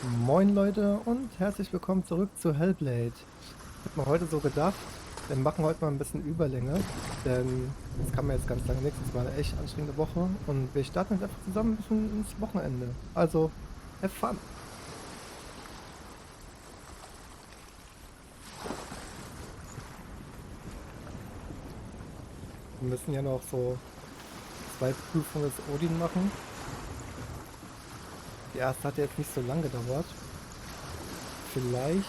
Moin Leute und herzlich willkommen zurück zu Hellblade. Ich habe mir heute so gedacht, wir machen heute mal ein bisschen Überlänge, denn es kam mir jetzt ganz lange nichts. Es war eine echt anstrengende Woche und wir starten jetzt einfach zusammen ein bisschen ins Wochenende. Also, have fun! Wir müssen ja noch so 2 Prüfungen des Odin machen. Die erste hat jetzt nicht so lange gedauert. Vielleicht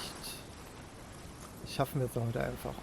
schaffen wir es heute einfach.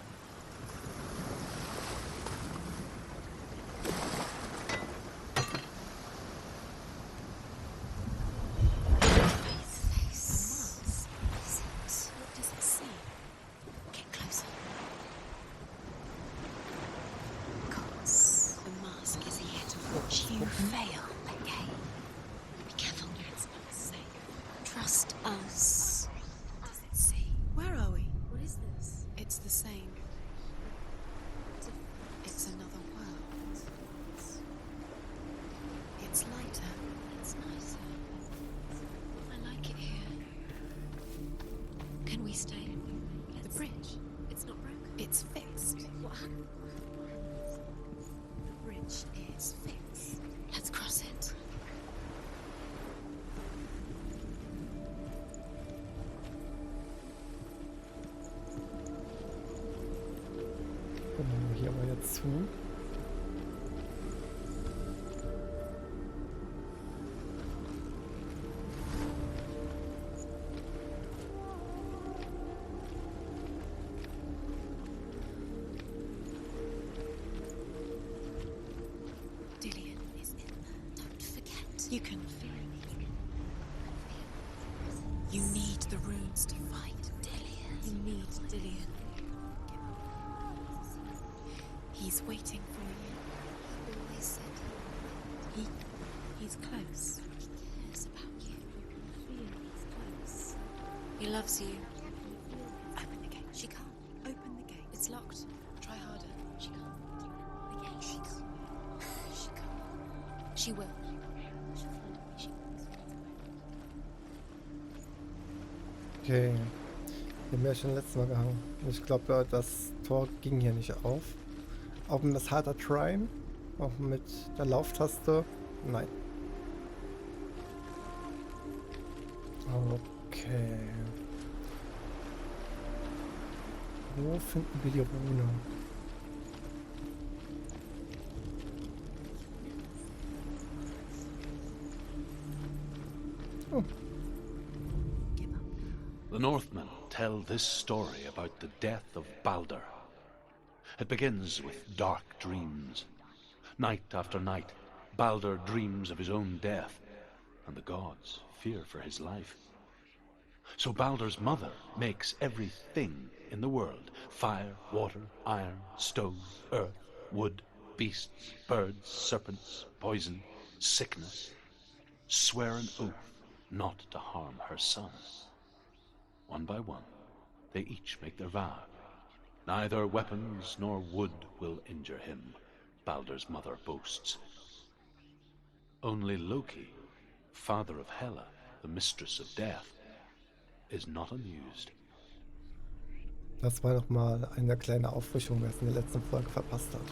Genau, hier aber jetzt zu. You can feel it. You need the runes to fight Dillian. You need Dillian. He's waiting for you. He always said he's close. He cares about you. You can feel he's close. He loves you. Open the gate. She can't. Open the gate. It's locked. Try harder. She can't. The gate. She can't. She can't. She will. Okay, den wäre ich schon letztes Mal gehangen. Ich glaube, das Tor ging hier nicht auf. Auch mit das harter Trine, auch mit der Lauftaste, nein. Okay. Wo finden wir die Rune? Oh. The Northmen tell this story about the death of Balder. It begins with dark dreams. Night after night, Balder dreams of his own death, and the gods fear for his life. So Balder's mother makes everything in the world, fire, water, iron, stone, earth, wood, beasts, birds, serpents, poison, sickness, swear an oath not to harm her son. One by one, they each make their vow. Neither weapons nor wood will injure him, Balder's mother boasts. Only Loki, father of Hela, the mistress of death, is not amused. Das war noch mal eine kleine Auffrischung, wer es in der letzten Folge verpasst hat.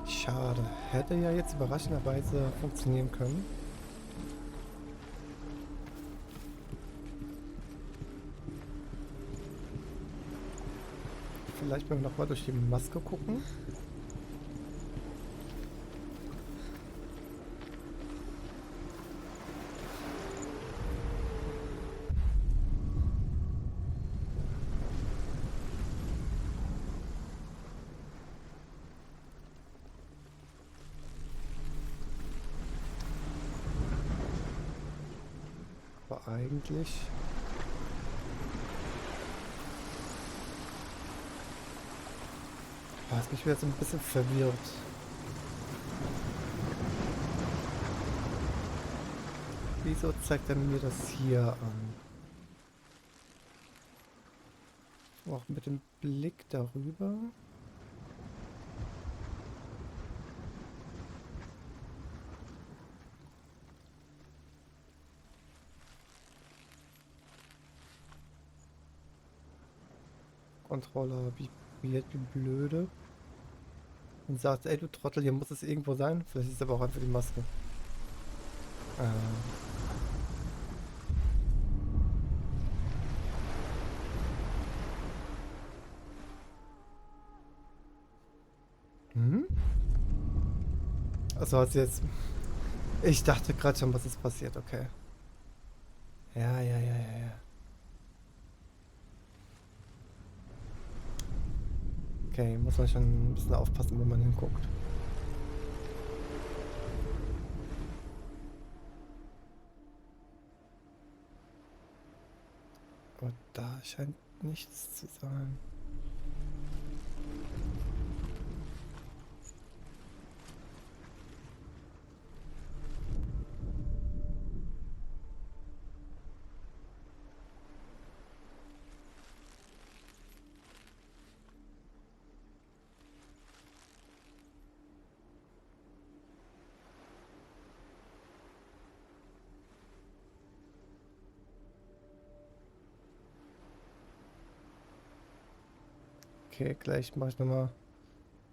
Schade, hätte ja jetzt überraschenderweise funktionieren können. Vielleicht mal noch mal durch die Maske gucken. Aber eigentlich... Ist mich wieder so ein bisschen verwirrt. Wieso zeigt er mir das hier an? Auch mit dem Blick darüber. Controller vibriert wie blöde. Und sagt, ey du Trottel, hier muss es irgendwo sein. Vielleicht ist es aber auch einfach die Maske. Hm? Achso, hat sie jetzt... Ich dachte gerade schon, was ist passiert, okay. Ja. Okay, muss man schon ein bisschen aufpassen, wo man hinguckt. Aber da scheint nichts zu sein. Okay, gleich mache ich nochmal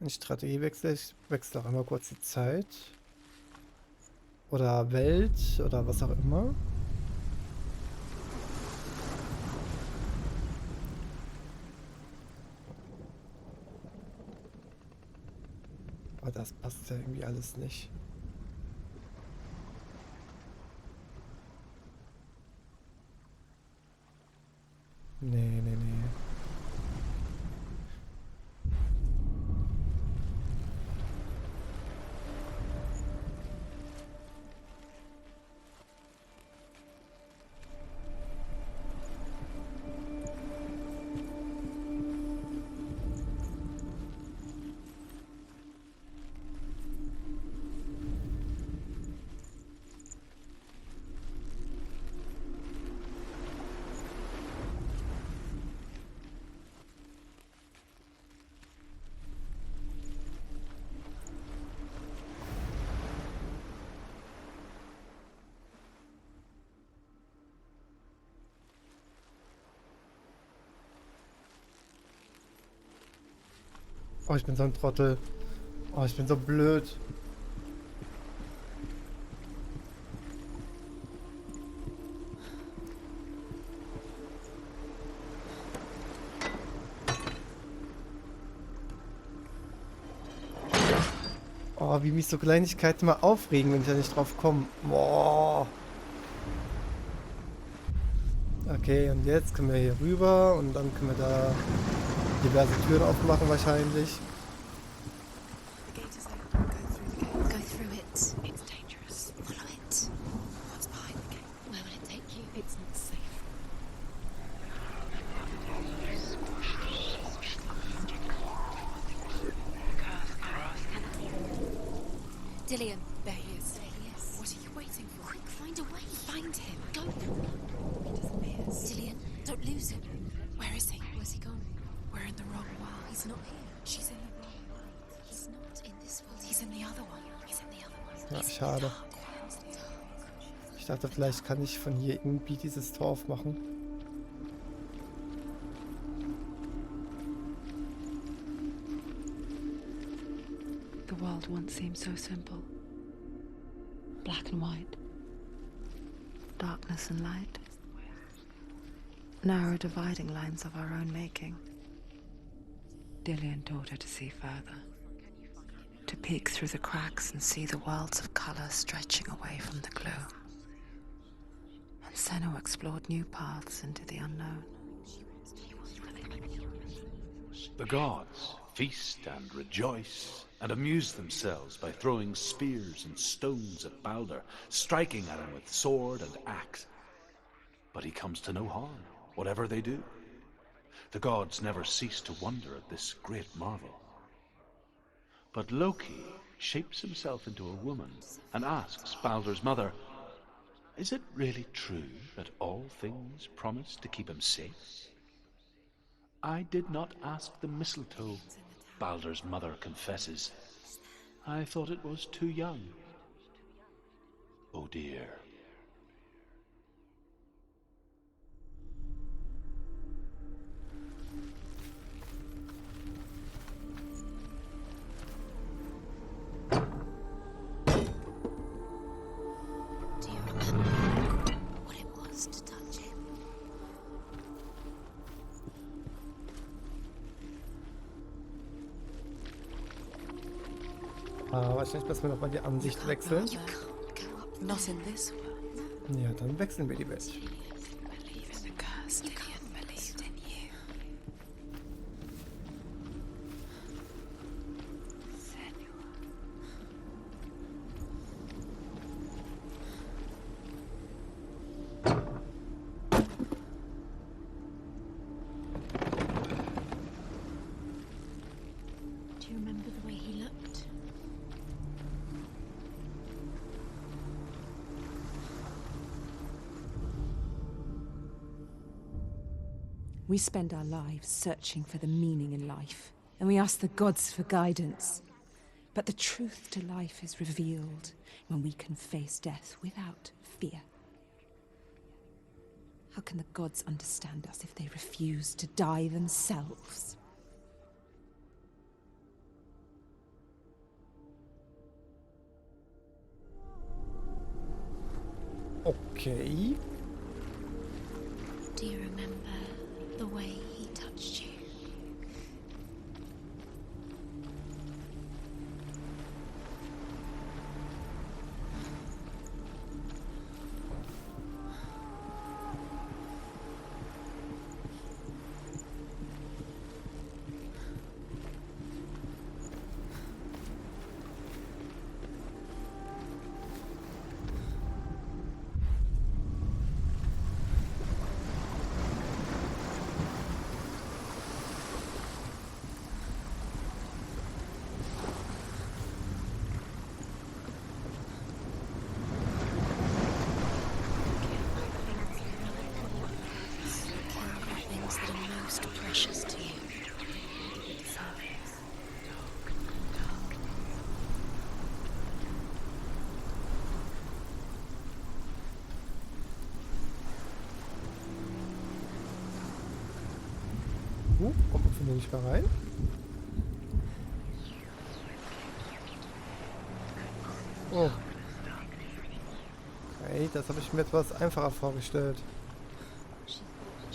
einen Strategiewechsel. Ich wechsle auch einmal kurz die Zeit. Oder Welt oder was auch immer. Aber das passt ja irgendwie alles nicht. Nee. Oh, ich bin so ein Trottel. Oh, ich bin so blöd. Oh, wie mich so Kleinigkeiten mal aufregen, wenn ich da nicht drauf komme. Boah. Okay, und jetzt können wir hier rüber und dann können wir da diverse Türen aufmachen wahrscheinlich. The gate is open. Go through the gate. Go through it. It's dangerous. Follow it. What's behind the gate? Where will it take you? It's not safe. Dillian, there he is. There he is. What are you waiting for? Quick, find a way. Find him. Go. He disappears. Dillian, don't lose him. Where is he? Where's he gone? We're in the wrong world. He's not here. She's in the wrong world. He's not in this world. He's in the other one. He's in the other one. Ja, He's schade. in the dark. Ich dachte, vielleicht kann ich von hier irgendwie dieses Tor aufmachen. The world once seemed so simple. Black and white. Darkness and light. Narrow dividing lines of our own making. Dillian taught her to see further. To peek through the cracks and see the worlds of color stretching away from the gloom. And Senua explored new paths into the unknown. The gods feast and rejoice and amuse themselves by throwing spears and stones at Balder, striking at him with sword and axe. But he comes to no harm, whatever they do. The gods never cease to wonder at this great marvel. But Loki shapes himself into a woman and asks Balder's mother, "Is it really true that all things promise to keep him safe?" "I did not ask the mistletoe," Balder's mother confesses. "I thought it was too young." Oh dear. Wahrscheinlich müssen wir nochmal die Ansicht wechseln. You can't go up. Not in this world. Ja, dann wechseln wir die Welt. Believe in the curse, Dillion believed in you. Do you remember the way he looked? We spend our lives searching for the meaning in life, and we ask the gods for guidance. But the truth to life is revealed when we can face death without fear. How can the gods understand us if they refuse to die themselves? Okay. Do you remember the way he touched you? Things that are most precious to you. Kommt man von hier nicht mehr rein? Oh. Okay, das habe ich mir etwas einfacher vorgestellt.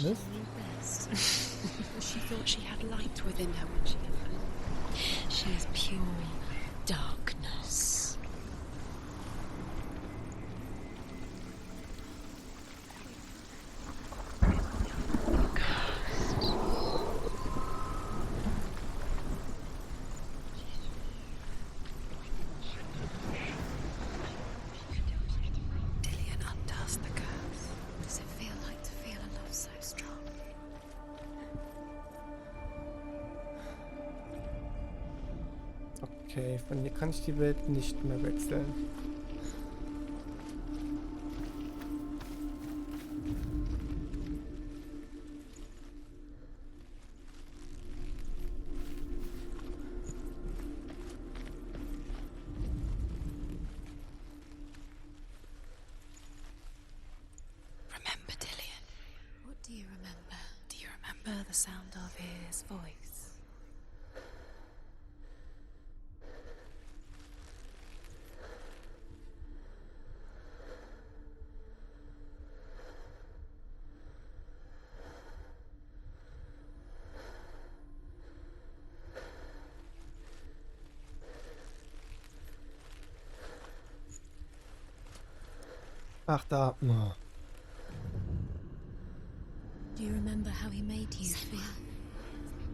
Mist? Best. She thought she had light within her when she left. She is pure darkness. Dillion undoes the curse. Does it feel like to feel a love so strong? Okay, von hier kann ich die Welt nicht mehr wechseln. Remember, Dillion. What do you remember? Do you remember the sound of his voice? Ach, da. Oh. Do you remember how he made you feel?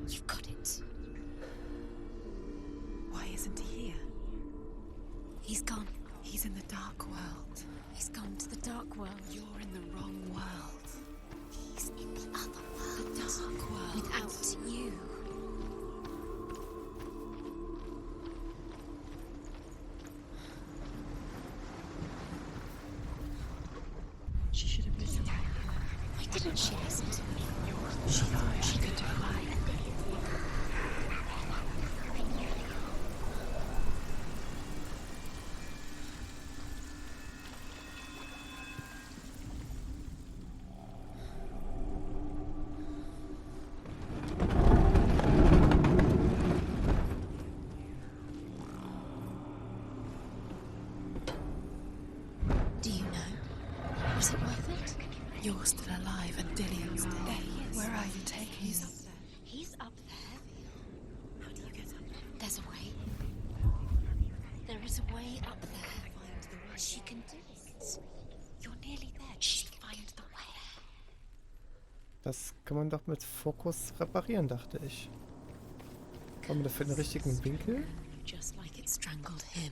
You've got it. Why isn't he here? He's gone. He's in the dark world. He's gone to the dark world. You're in the wrong world. He's in the other world. The dark world. Without you. She should have listened. Why didn't she listen to me? She thought she could defy. Do you know? Was it worth it? You're still alive and Dillion's dead. There he is. Where are you taking He's me? up there. He's up there. How do you get up there? There's a way. is a way up there. She can do it. You're nearly there. Just find the way. Das kann man doch mit Fokus reparieren, dachte ich. Kommen wir dafür den richtigen Winkel? Just like it strangled him.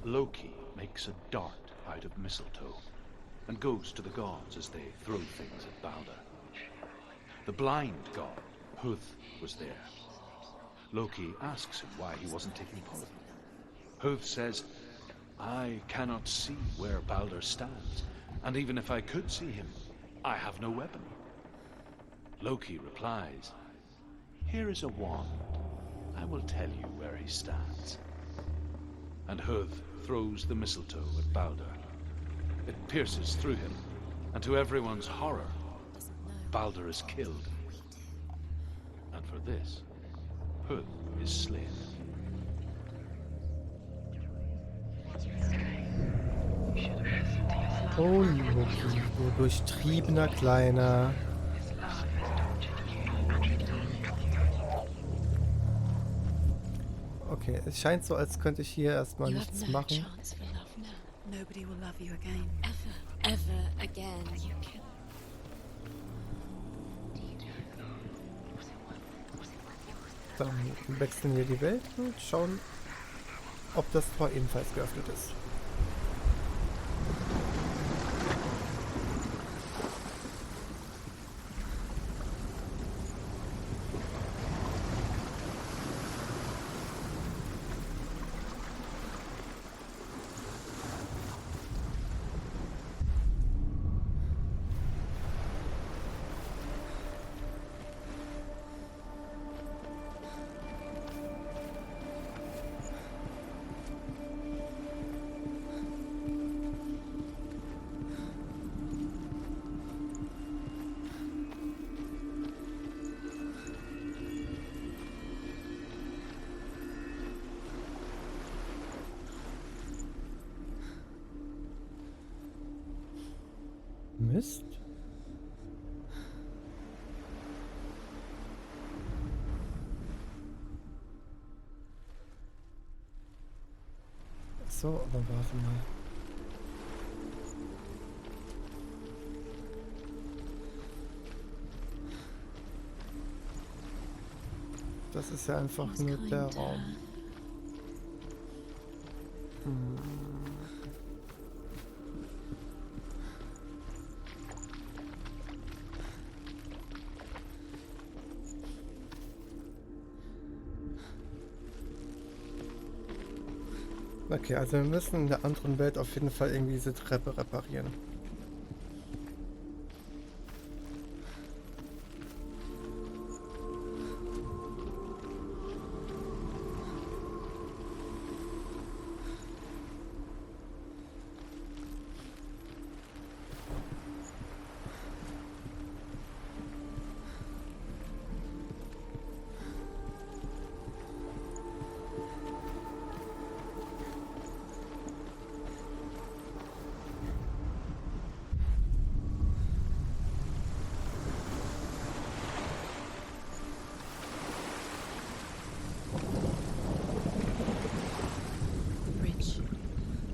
Loki makes a dart out of mistletoe and goes to the gods as they throw things at Balder. The blind god, Huth, was there. Loki asks him why he wasn't taking part. Huth says, I cannot see where Balder stands, and even if I could see him, I have no weapon. Loki replies, here is a wand. I will tell you where he stands. And Huth throws the mistletoe at Balder. It pierces through him, and to everyone's horror, Balder is killed. And for this, Huth is slain. Oh, Loki, du durchtriebener Kleiner. Okay, es scheint so, als könnte ich hier erstmal You have nichts no machen. chance for love now. Nobody will love you again. Ever again. You can. Dann wechseln wir die Welt und schauen, ob das Tor ebenfalls geöffnet ist. Mist. So, aber warte mal. Das ist ja einfach nur der Raum. Okay, also wir müssen in der anderen Welt auf jeden Fall irgendwie diese Treppe reparieren.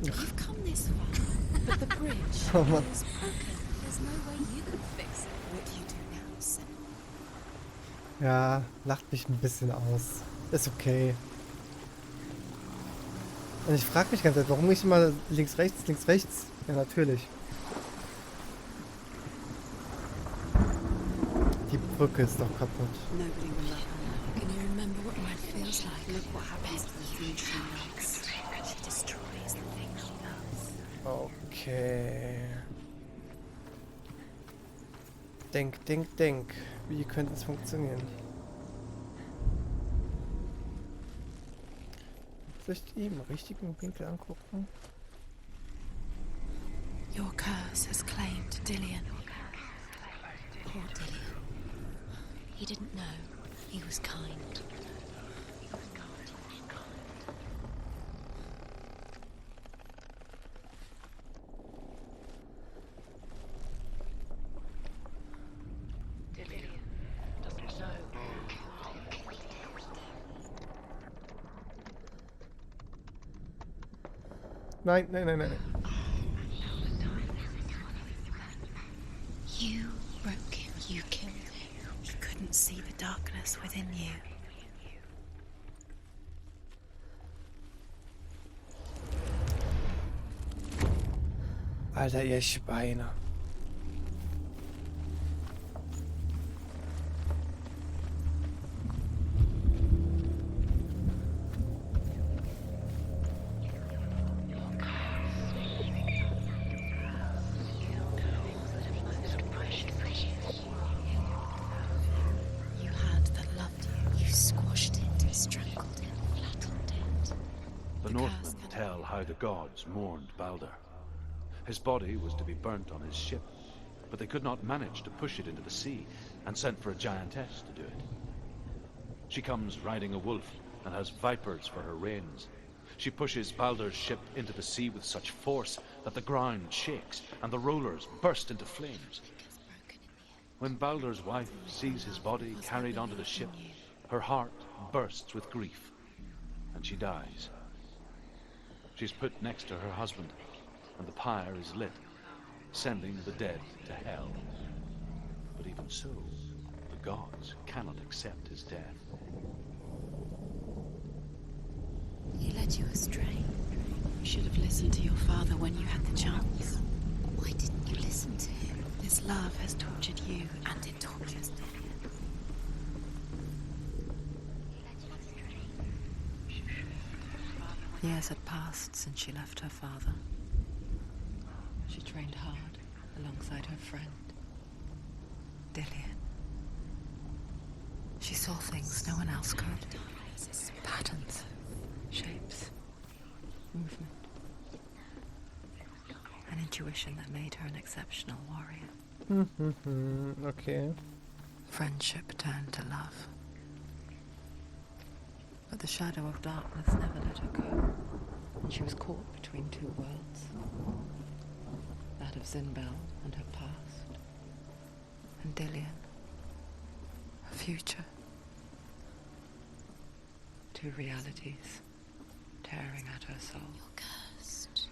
You've come this far, but the bridge is broken. There's no way you can fix it. What do you do now, Senua? Ja, lacht mich ein bisschen aus. Ist okay. Und ich frage mich ganz ehrlich, warum ich immer links, rechts, links, rechts? Ja, natürlich. Die Brücke ist doch kaputt. Nobody will love her. Can you remember what life feels like? Look what happens to the things she loves. She destroys the things she loves. Okay. Denk. Wie könnte es funktionieren? Sich im richtigen Winkel angucken. Your curse has claimed Dillian. Poor Dillian. He didn't know. He was kind. Nein, nein, nein, nein. You broke him. You killed him. He couldn't see the darkness within you. Alter, ihr Schweine. You had that loved you. You squashed it, strangled it, flattened it. The Northmen tell how the gods mourned Balder. His body was to be burnt on his ship, but they could not manage to push it into the sea, and sent for a giantess to do it. She comes riding a wolf, and has vipers for her reins. She pushes Balder's ship into the sea with such force that the ground shakes, and the rollers burst into flames. When Balder's wife sees his body carried onto the ship, her heart bursts with grief, and she dies. She's put next to her husband, and the pyre is lit, sending the dead to hell. But even so, the gods cannot accept his death. He led you astray. You should have listened to your father when you had the chance. Why didn't you listen to him? This love has tortured you, and it tortures them. Years had passed since she left her father. She trained hard alongside her friend, Dillian. She saw things no one else could. Patterns, shapes, movement. An intuition that made her an exceptional warrior. Okay. Friendship turned to love. But the shadow of darkness never let her go, and she was caught between two worlds. That of Zinbel and her past, and Dillian, her future. Two realities tearing at her soul. You're cursed.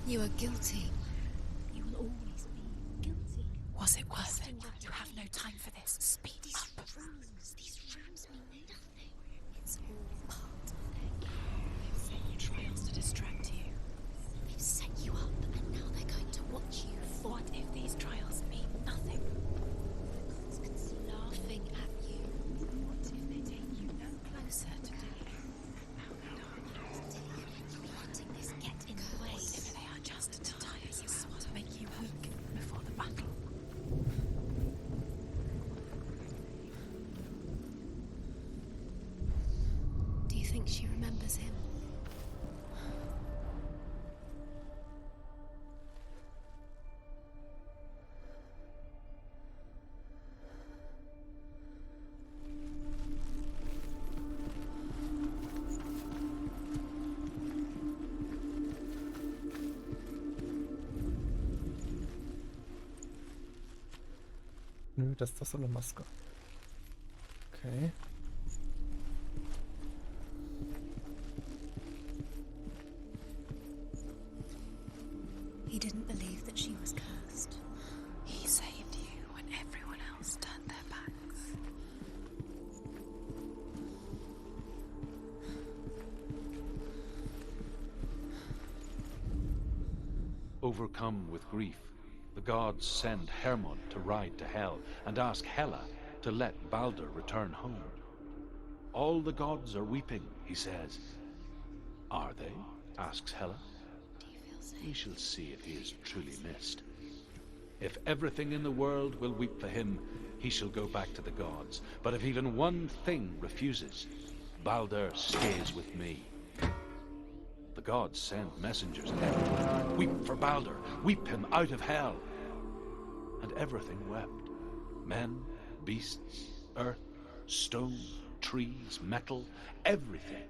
You are guilty. You will always be guilty. Was it worth it? You have no time for this. Speed up. These rooms mean nothing. It's all part of their game. They've set you trials to distract you. They've set you up, and now they're going to watch you fall. What if these trials mean nothing? The gods can see laughing at you. What if they take you no closer to Dillian? You're letting this get in the way. What if they are just to tire you out, to make you weak before the battle? Do you think she remembers him? Nö, das ist doch so eine Maske. Okay. He didn't believe that she was cursed. He saved you when everyone else turned their backs. Overcome with grief, the gods send Hermod to ride to Hell and ask Hela to let Balder return home. All the gods are weeping, he says. Are they? Asks Hela. Do you feel safe? We shall see if he is truly missed. If everything in the world will weep for him, he shall go back to the gods. But if even one thing refuses, Balder stays with me. The gods send messengers everywhere. Weep for Balder, weep him out of hell. And everything wept. Men, beasts, earth, stone, trees, metal, everything.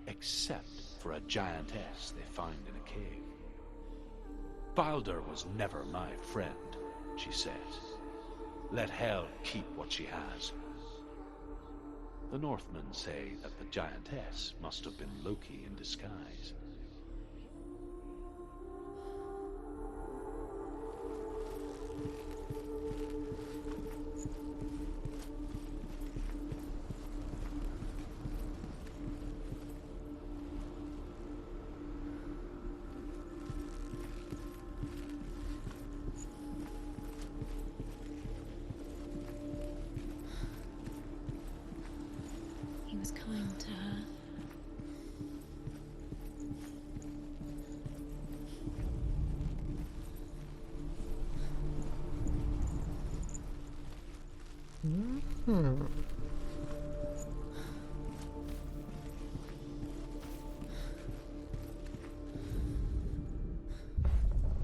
Except for a giantess they find in a cave. Balder was never my friend, she says. Let Hel keep what she has. The Northmen say that the giantess must have been Loki in disguise. He was kind to her. Hmm.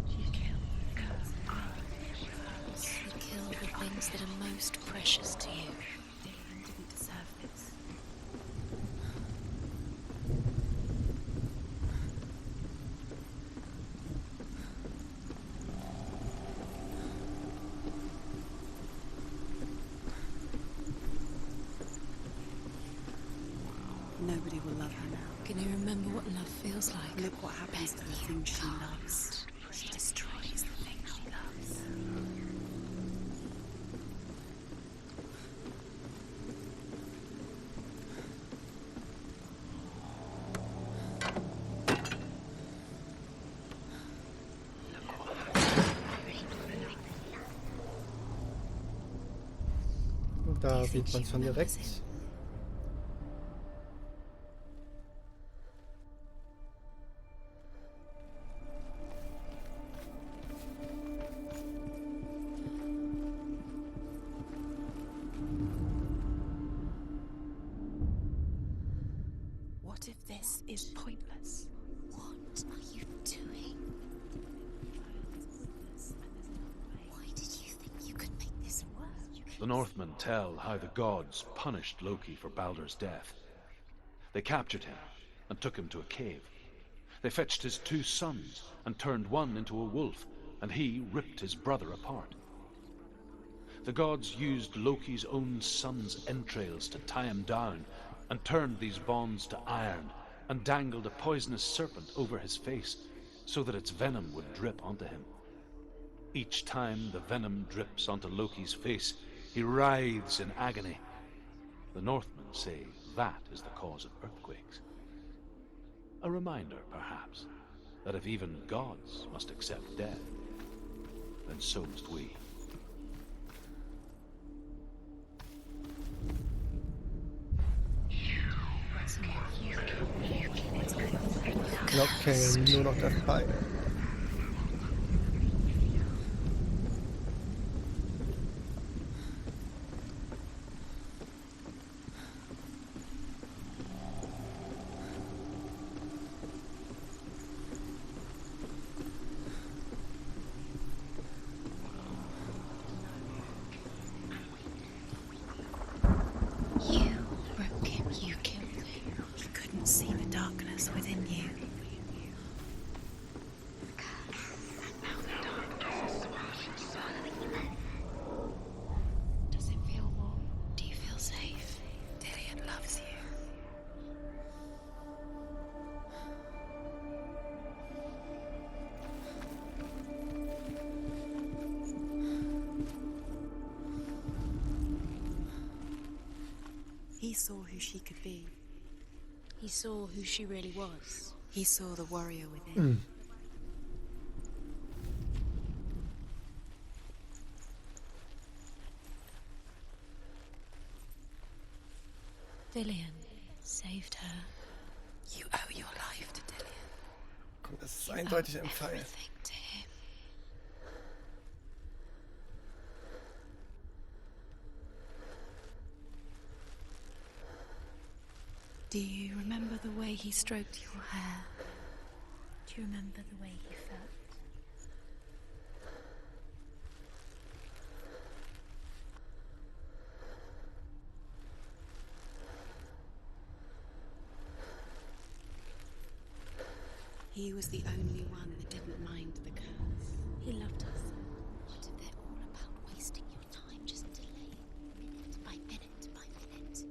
You kill the things that are most precious to you. Dylan didn't deserve this. Nobody will love her now. Can you remember what love feels like? Look what happens to the things she loves. She destroys the things she loves. Da sieht man schon direkt. What if this is pointless? What are you doing? Why did you think you could make this work? The Northmen tell how the gods punished Loki for Balder's death. They captured him and took him to a cave. They fetched his 2 sons and turned one into a wolf, and he ripped his brother apart. The gods used Loki's own son's entrails to tie him down and turned these bonds to iron and dangled a poisonous serpent over his face so that its venom would drip onto him. Each time the venom drips onto Loki's face, he writhes in agony. The Northmen say that is the cause of earthquakes. A reminder, perhaps, that if even gods must accept death, then so must we. Okay, nur noch das Bein. You broke him, you killed him. You couldn't see the darkness within you. Does it feel warm? Do you feel safe? Dillian loves you. He saw who she could be. He saw who she really was. He saw the warrior within. Dillian saved her. You owe your life to Dillian. Komm, das ist eindeutig ein Pfeil. Everything to him. Do you remember the way he stroked your hair? Do you remember the way he felt? He was the only one that didn't mind the curse. He loved us. What if they're all about wasting your time, just delaying minute by minute by minute?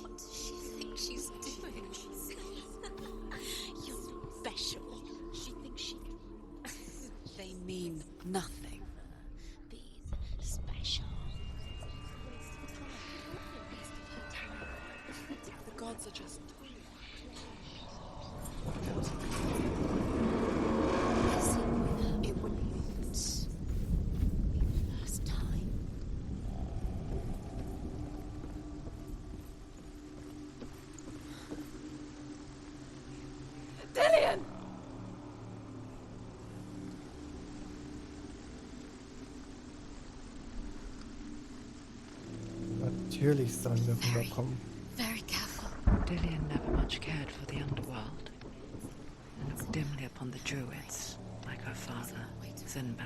What does she think she's doing? You're special. She thinks she can They mean nothing. be special. The gods are just... Messing with her It wouldn't be. be the first time. Dillian! Natürlich sollen wir rüberkommen. Very careful. Dillian never much cared for the underworld, and looked dimly upon the druids, like her father, Zinbel.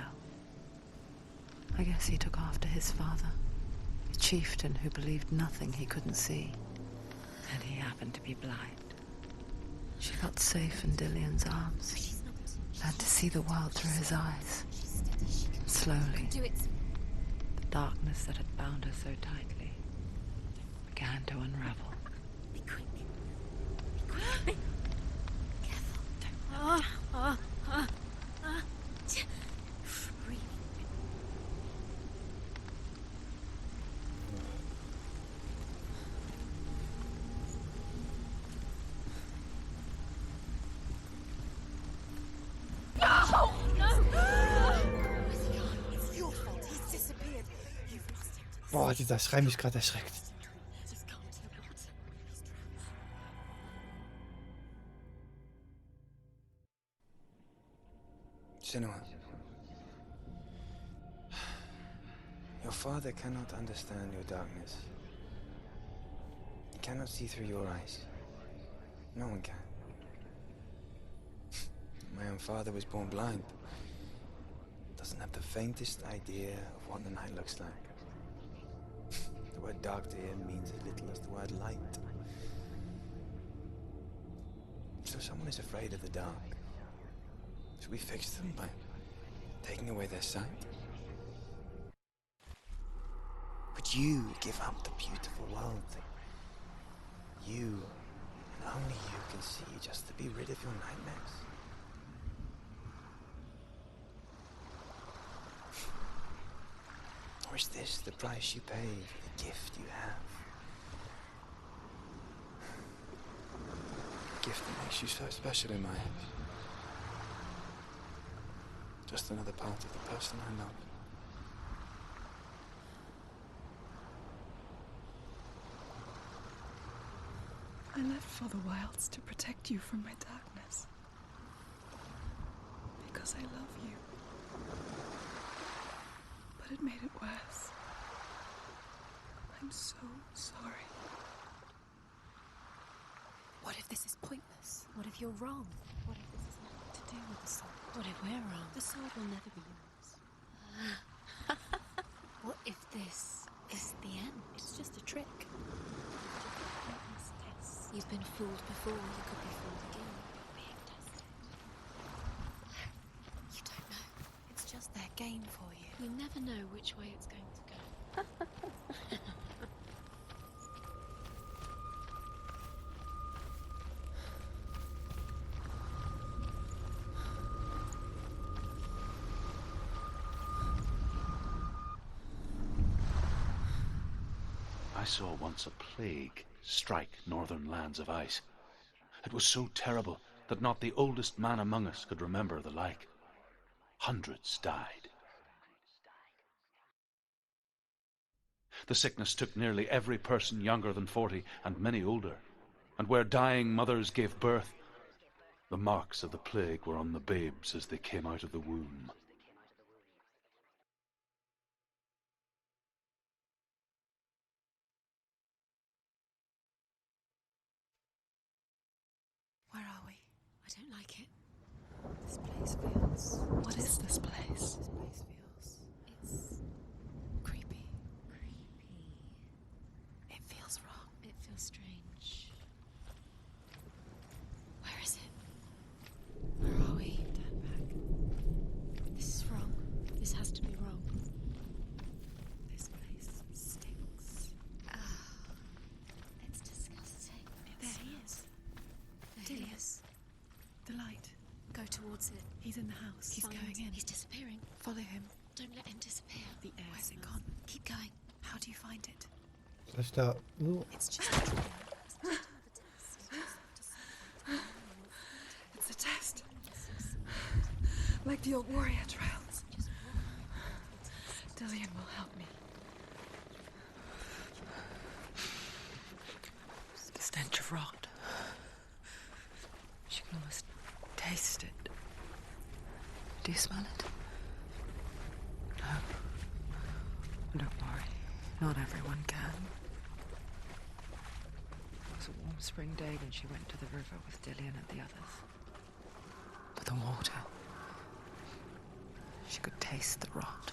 I guess he took after his father, a chieftain who believed nothing he couldn't see, and he happened to be blind. She felt safe in Dillian's arms, She's not. learned to see the world through his eyes. Slowly, Do it. the darkness that had bound her so tightly began to unravel. Be quick. Be quick. Careful. Breathe. It's your fault. He's disappeared. You've lost him. Boah, dieser Schrei mich gerade erschreckt. Just calm to the water. He's drowned. Senuas. Your father cannot understand your darkness. He cannot see through your eyes. No one can. My own father was born blind. Doesn't have the faintest idea of what the night looks like. The word dark to him means as little as the word light. So someone is afraid of the dark. Should we fix them by taking away their sight? Would you give up the beautiful world that you and only you can see just to be rid of your nightmares? Or is this the price you pay for the gift you have? A gift that makes you so special in my eyes. Just another part of the person I love. I left for the wilds to protect you from my darkness. Because I love you. But it made it worse. I'm so sorry. What if this is pointless? What if you're wrong? What if this is nothing to do with the sword? What if we're wrong? The sword will never be yours. What if this is the end? It's just a trick. You've been fooled before, you could be fooled again. Being tested. You don't know. It's just their game for you. You never know which way it's going to go. I saw once a plague strike northern lands of ice. It was so terrible that not the oldest man among us could remember the like. Hundreds died. The sickness took nearly every person younger than 40 and many older, and where dying mothers gave birth, the marks of the plague were on the babes as they came out of the womb. Where are we? I don't like it. This place feels... What is this place? This place feels... It's... creepy. Creepy. It feels wrong. It feels strange. Where is it? What's it? He's in the house. He's Find. going in. He's disappearing. Follow him. Don't let him disappear. The air. Where's it smells. gone? Keep going. How do you find it? Vielleicht da. It's just a test. It's a test. Like the old warrior trials. Dillian will help me. The stench of rot. She can almost taste it. Do you smell it? No. Don't worry. Not everyone can. It was a warm spring day when she went to the river with Dillian and the others. But the water. She could taste the rot.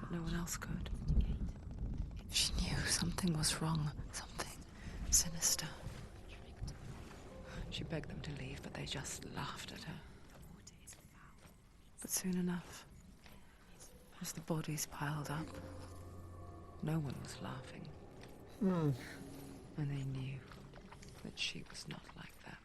But no one else could. She knew something was wrong. Something sinister. She begged them to leave, but they just laughed at her. But soon enough, as the bodies piled up, no one was laughing. And they knew that she was not like them.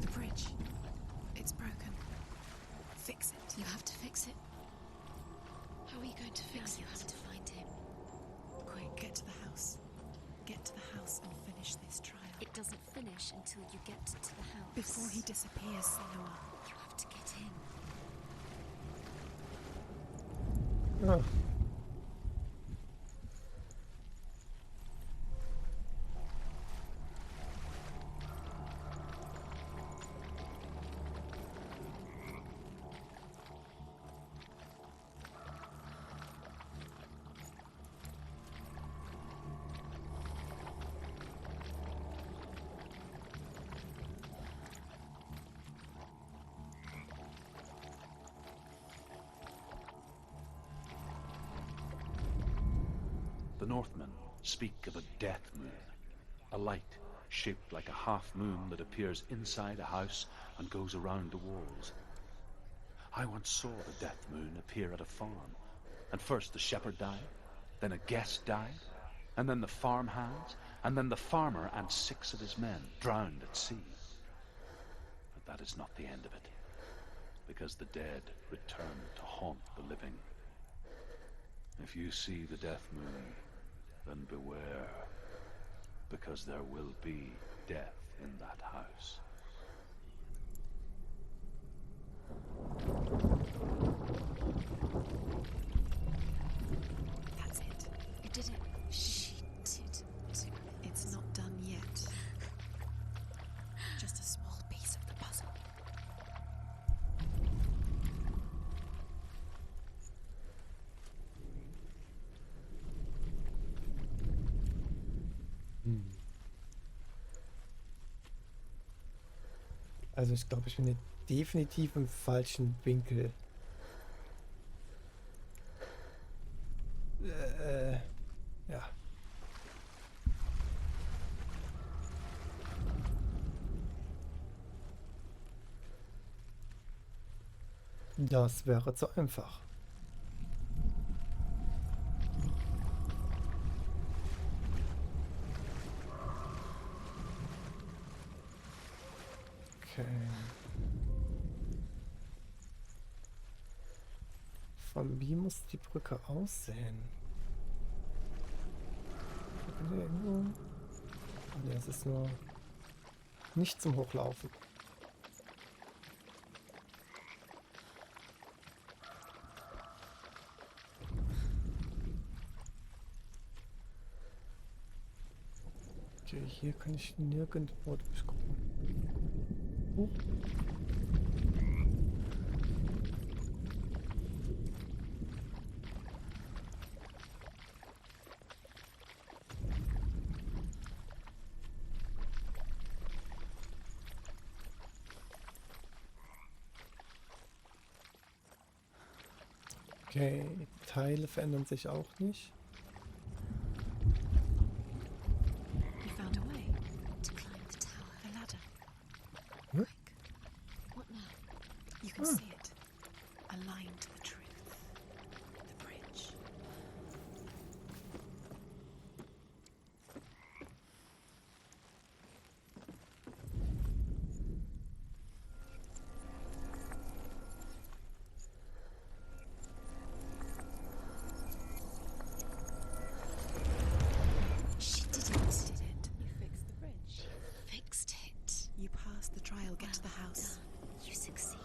The bridge. It's broken. Fix it. You have to fix it. How are you going to fix it? You have to find him. Quick, get to the house. Get to the house and finish this trial. It doesn't finish until you get to the house. Before he disappears, Senua. You have to get in. Ah. The Northmen speak of a death moon, a light shaped like a half moon that appears inside a house and goes around the walls. I once saw the death moon appear at a farm, and first the shepherd died, then a guest died, and then the farmhands, and then the farmer and 6 of his men drowned at sea. But that is not the end of it, because the dead return to haunt the living. If you see the death moon, then beware, because there will be death in that house. That's it. You did it. She did. It's not done yet. Just a small piece of the puzzle. Also ich glaube, ich bin hier definitiv im falschen Winkel. Ja. Das wäre zu einfach. Okay. Von wie muss die Brücke aussehen? Irgendwo? Ne, es ist nur nicht zum Hochlaufen. Okay, hier kann ich nirgendwo durchgucken. Okay, Teile verändern sich auch nicht. You can see it. A line to the truth. The bridge. She did it. You fixed the bridge. Fixed it. You passed the trial. Get to the house. You succeeded.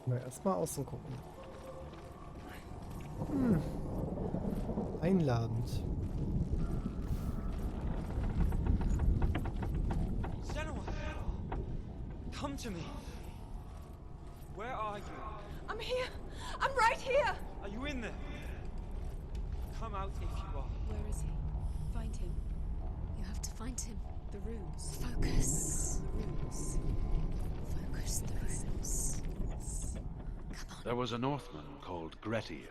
Mal erstmal außen gucken. Einladend. Senuas! Come to me! Where are you? I'm here! I'm right here! Are you in there? Come out if you are. Where is he? Find him. You have to find him. The runes. Focus. The runes. Focus the runes. Come on. There was a Northman called Grettir.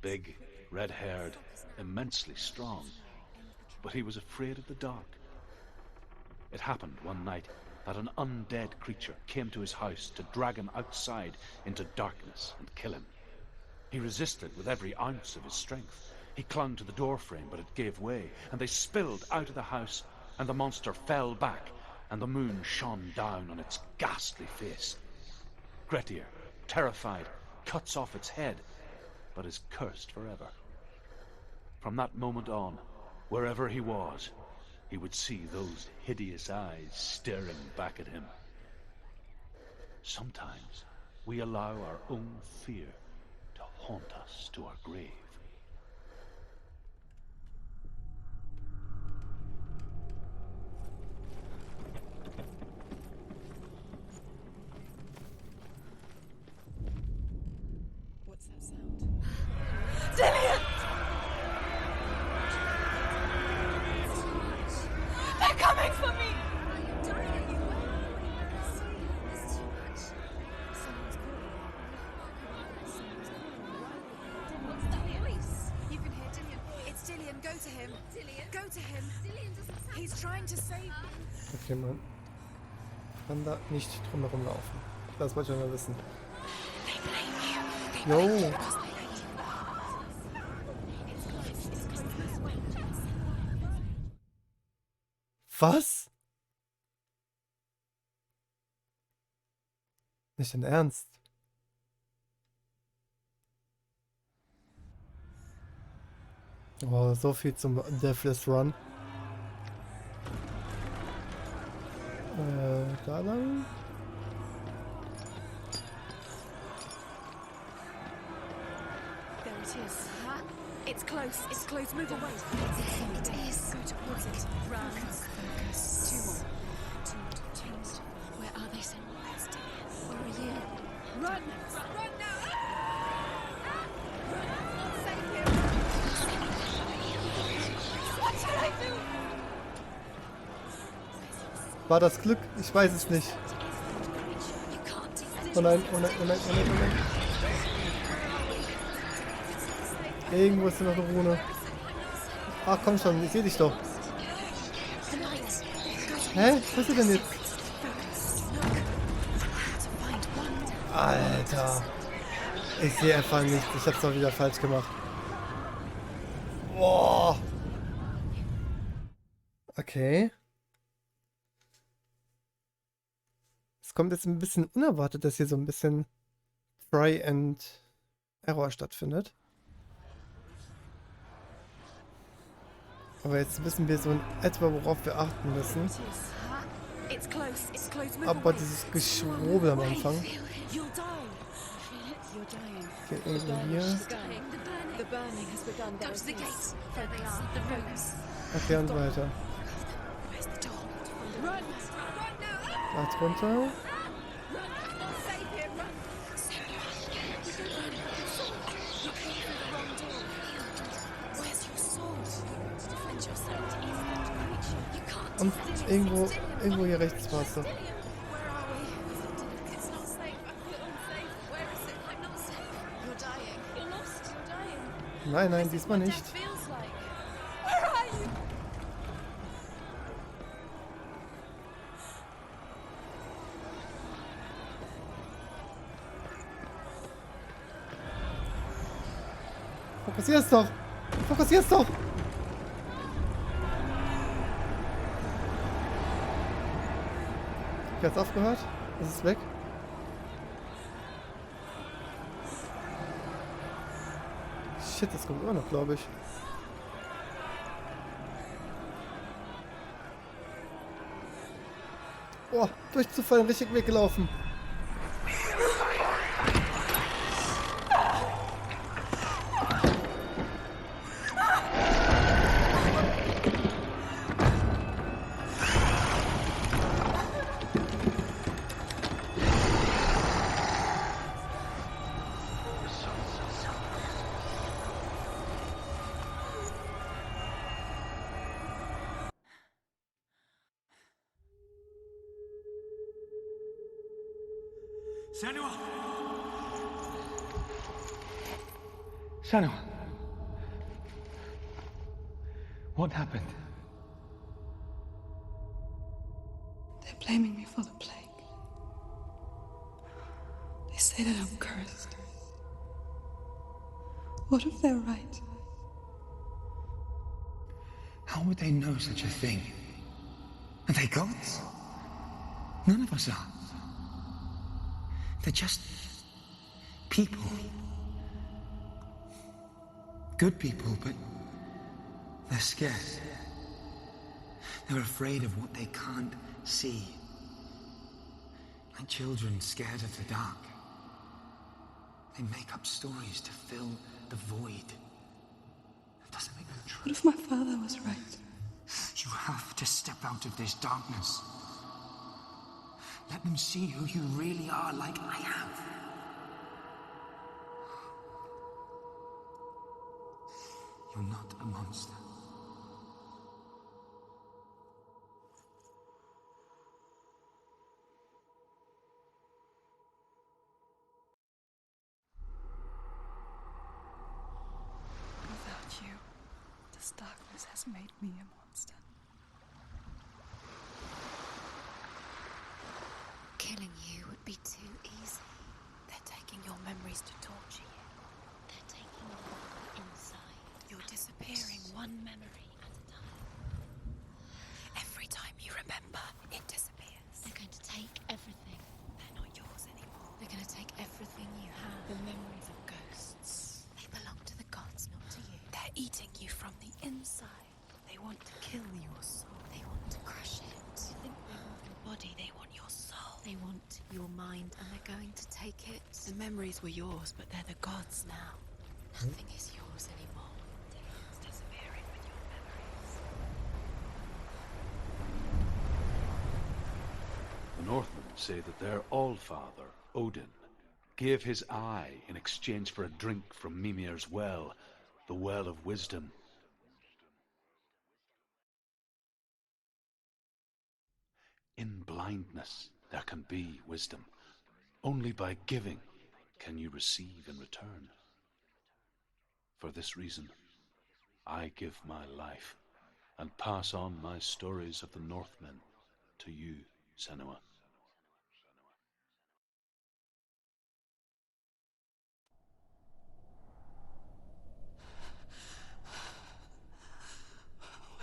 Big, red-haired, immensely strong. But he was afraid of the dark. It happened one night that an undead creature came to his house to drag him outside into darkness and kill him. He resisted with every ounce of his strength. He clung to the doorframe, but it gave way, and they spilled out of the house, and the monster fell back, and the moon shone down on its ghastly face. Grettir, terrified, cuts off its head, but is cursed forever. From that moment on, wherever he was, he would see those hideous eyes staring back at him. Sometimes we allow our own fear to haunt us to our grave. What's that sound? Dillian! They're coming for me! What's that voice? You can hear Dillian. It's Dillian. Go to him. Dillian? Go to him. Dillian doesn't sound. He's trying to save you. Okay, man. Kann da nicht drum herum laufen. Das wollte ich mal wissen. Jo. Was? Nicht dein Ernst? Oh, so viel zum Deathless Run. Da lang? There it is. Huh? It's close. It's close. Move away. It is. Go towards it. Run. Focus. Two more. Two more. Where are they, Senuas? Where are you? Run! Run now! Save him! What should I do? War das Glück? Ich weiß es nicht. Oh nein, oh nein, oh nein, oh nein, oh nein. Irgendwo ist noch eine Rune. Ach komm schon, ich sehe dich doch. Hä? Was ist denn jetzt? Alter. Ich sehe einfach nichts. Ich hab's doch wieder falsch gemacht. Boah. Okay. Es kommt jetzt ein bisschen unerwartet, dass hier so ein bisschen Try and Error stattfindet. Aber jetzt wissen wir so in etwa, worauf wir achten müssen. Aber dieses Geschwurbel am Anfang. You're dying. Okay, The irgendwo burning hier. has begun. The burning has begun. Go There to it the is. gates. There they are. The rooms. Okay, und weiter. Where's the door? Run! Da drunter. Save him! Run! You came through the wrong door. Where's your sword? To defend yourself against that creature. You can't. Und irgendwo hier rechts warst du. Where are we? It's not safe. I feel unsafe. Where is it? I'm not safe. You're dying. You're lost. You're dying. Nein, diesmal nicht. Death feels like. Where are you? Fokussier's doch! Fokussier's doch! Ich hab's aufgehört. Es ist weg. Shit, das kommt immer noch, glaube ich. Oh, durch Zufall den richtigen Weg gelaufen. Senua! Senua! What happened? They're blaming me for the plague. They say that I'm cursed. What if they're right? How would they know such a thing? Are they gods? None of us are. They're just people. Good people, but they're scared. They're afraid of what they can't see. Like children scared of the dark. They make up stories to fill the void. That doesn't make them true. What if my father was right? You have to step out of this darkness. Let them see who you really are, like I have. You're not a monster. Without you, this darkness has made me a monster. Killing you would be too easy. They're taking your memories to torture you. They're taking you inside. You're disappearing one memory at a time. Every time you remember, it disappears. They're going to take everything. They're not yours anymore. They're going to take everything you have. The memories of ghosts. They belong to the gods, not to you. They're eating you from the inside. They want to kill your soul. They want to crush it. You think they want your body, they want your soul. They want your mind, and they're going to take it. The memories were yours, but they're the gods now. Nothing is yours anymore. It's disappearing with your memories. The Northmen say that their Allfather, Odin, gave his eye in exchange for a drink from Mimir's well, the well of wisdom. In blindness, there can be wisdom. Only by giving can you receive in return. For this reason, I give my life and pass on my stories of the Northmen to you, Senua.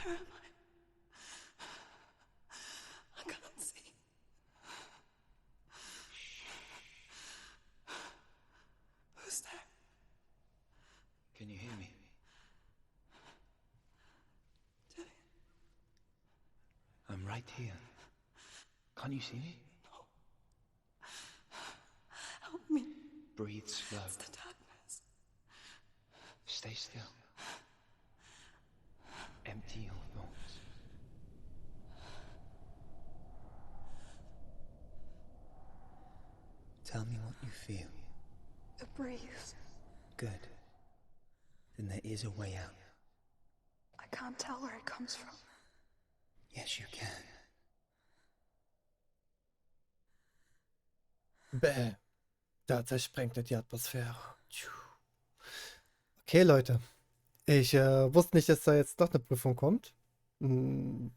Where am I? I can't see. Who's there? Can you hear me? I'm right here. Can't you see me? Help me. Breathe slow. It's the darkness. Stay still. Empty your thoughts. Tell me what you feel. A breeze. Good. Then there is a way out. I can't tell where it comes from. Yes, you can. Bäh. Da zersprengte die Atmosphäre. Tschuh. Okay, Leute. Ich wusste nicht, dass da jetzt noch eine Prüfung kommt.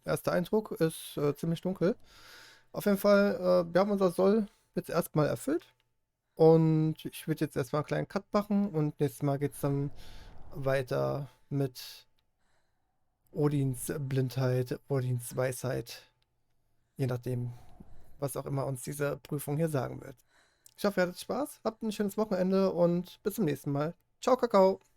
Erster Eindruck ist ziemlich dunkel. Auf jeden Fall, wir haben unser Soll jetzt erstmal erfüllt. Und ich würde jetzt erstmal einen kleinen Cut machen. Und nächstes Mal geht es dann weiter mit Odins Blindheit, Odins Weisheit. Je nachdem, was auch immer uns diese Prüfung hier sagen wird. Ich hoffe, ihr hattet Spaß, habt ein schönes Wochenende und bis zum nächsten Mal. Ciao, Kakao!